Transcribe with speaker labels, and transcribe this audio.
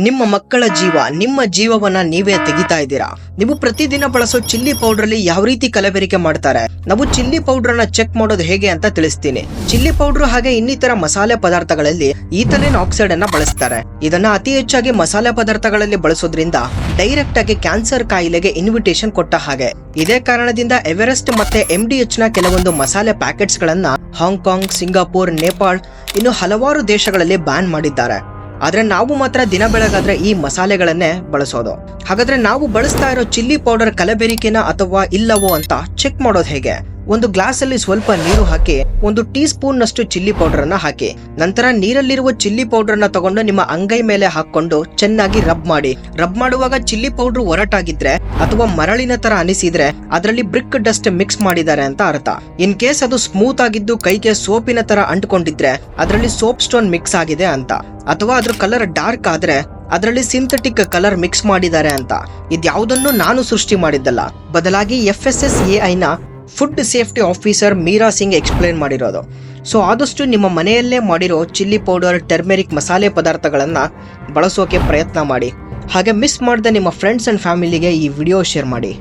Speaker 1: ನಿಮ್ಮ ಮಕ್ಕಳ ಜೀವ, ನಿಮ್ಮ ಜೀವವನ್ನ ನೀವೇ ತೆಗಿತಾ ಇದ್ದೀರಾ. ನೀವು ಪ್ರತಿದಿನ ಬಳಸೋ ಚಿಲ್ಲಿ ಪೌಡರ್ ಅಲ್ಲಿ ಯಾವ ರೀತಿ ಕಲಬೆರಿಕೆ ಮಾಡ್ತಾರೆ, ನಾವು ಚಿಲ್ಲಿ ಪೌಡರ್ ನ ಚೆಕ್ ಮಾಡೋದು ಹೇಗೆ ಅಂತ ತಿಳಿಸ್ತೀನಿ. ಚಿಲ್ಲಿ ಪೌಡರ್ ಹಾಗೆ ಇನ್ನಿತರ ಮಸಾಲೆ ಪದಾರ್ಥಗಳಲ್ಲಿ ಈಥಲಿನ್ ಆಕ್ಸೈಡ್ ಅನ್ನ ಬಳಸ್ತಾರೆ. ಇದನ್ನ ಅತಿ ಹೆಚ್ಚಾಗಿ ಮಸಾಲೆ ಪದಾರ್ಥಗಳಲ್ಲಿ ಬಳಸೋದ್ರಿಂದ ಡೈರೆಕ್ಟ್ ಆಗಿ ಕ್ಯಾನ್ಸರ್ ಕಾಯಿಲೆಗೆ ಇನ್ವಿಟೇಷನ್ ಕೊಟ್ಟ ಹಾಗೆ. ಇದೇ ಕಾರಣದಿಂದ ಎವರೆಸ್ಟ್ ಮತ್ತೆ MDH ನ ಕೆಲವೊಂದು ಮಸಾಲೆ ಪ್ಯಾಕೆಟ್ಸ್ ಗಳನ್ನ ಹಾಂಗ್ಕಾಂಗ್, ಸಿಂಗಾಪುರ್, ನೇಪಾಳ್ ಇನ್ನು ಹಲವಾರು ದೇಶಗಳಲ್ಲಿ ಬ್ಯಾನ್ ಮಾಡಿದ್ದಾರೆ. ಆದ್ರೆ ನಾವು ಮಾತ್ರ ದಿನ ಬೆಳಗಾದ್ರೆ ಈ ಮಸಾಲೆಗಳನ್ನೇ ಬಳಸೋದು. ಹಾಗಾದ್ರೆ ನಾವು ಬಳಸ್ತಾ ಇರೋ ಚಿಲ್ಲಿ ಪೌಡರ್ ಕಲಬೆರಿಕೆನ ಅಥವಾ ಇಲ್ಲವೋ ಅಂತ ಚೆಕ್ ಮಾಡೋದು ಹೇಗೆ? ಒಂದು ಗ್ಲಾಸ್ ಅಲ್ಲಿ ಸ್ವಲ್ಪ ನೀರು ಹಾಕಿ 1 ಟೀ ಸ್ಪೂನ್ ನಷ್ಟು ಚಿಲ್ಲಿ ಪೌಡರ್ ಅನ್ನ ಹಾಕಿ. ನಂತರ ನೀರಲ್ಲಿರುವ ಚಿಲ್ಲಿ ಪೌಡರ್ ನ ತಗೊಂಡು ನಿಮ್ಮ ಅಂಗೈ ಮೇಲೆ ಹಾಕೊಂಡು ಚೆನ್ನಾಗಿ ರಬ್ ಮಾಡಿ. ರಬ್ ಮಾಡುವಾಗ ಚಿಲ್ಲಿ ಪೌಡರ್ ಒರಟಾಗಿದ್ರೆ ಅಥವಾ ಮರಳಿನ ತರ ಅನಿಸಿದ್ರೆ ಅದರಲ್ಲಿ ಬ್ರಿಕ್ ಡಸ್ಟ್ ಮಿಕ್ಸ್ ಮಾಡಿದ್ದಾರೆ ಅಂತ ಅರ್ಥ. ಇನ್ ಕೇಸ್ ಅದು ಸ್ಮೂತ್ ಆಗಿದ್ದು ಕೈಗೆ ಸೋಪಿನ ತರ ಅಂಟ್ಕೊಂಡಿದ್ರೆ ಅದರಲ್ಲಿ ಸೋಪ್ ಸ್ಟೋನ್ ಮಿಕ್ಸ್ ಆಗಿದೆ ಅಂತ. ಅಥವಾ ಅದ್ರ ಕಲರ್ ಡಾರ್ಕ್ ಆದ್ರೆ ಅದರಲ್ಲಿ ಸಿಂಥೆಟಿಕ್ ಕಲರ್ ಮಿಕ್ಸ್ ಮಾಡಿದ್ದಾರೆ ಅಂತ. ಇದ್ಯಾವುದನ್ನು ನಾನು ಸೃಷ್ಟಿ ಮಾಡಿದ್ದಲ್ಲ, ಬದಲಾಗಿ FSSAI ನ food safety officer Meera Singh explain ಮಾಡಿರೋದು. ಸೊ ಆದಷ್ಟು ನಿಮ್ಮ ಮನೆಯಲ್ಲೇ ಮಾಡಿರೋ ಚಿಲ್ಲಿ ಪೌಡರ್, ಟರ್ಮೆರಿಕ್ ಮಸಾಲೆ ಪದಾರ್ಥಗಳನ್ನ ಬಳಸೋಕೆ ಪ್ರಯತ್ನ ಮಾಡಿ. ಹಾಗೆ ಮಿಸ್ ಮಾಡದೆ ನಿಮ್ಮ ಫ್ರೆಂಡ್ಸ್ ಅಂಡ್ ಫ್ಯಾಮಿಲಿಗೆ ಈ ವಿಡಿಯೋ ಶೇರ್ ಮಾಡಿ.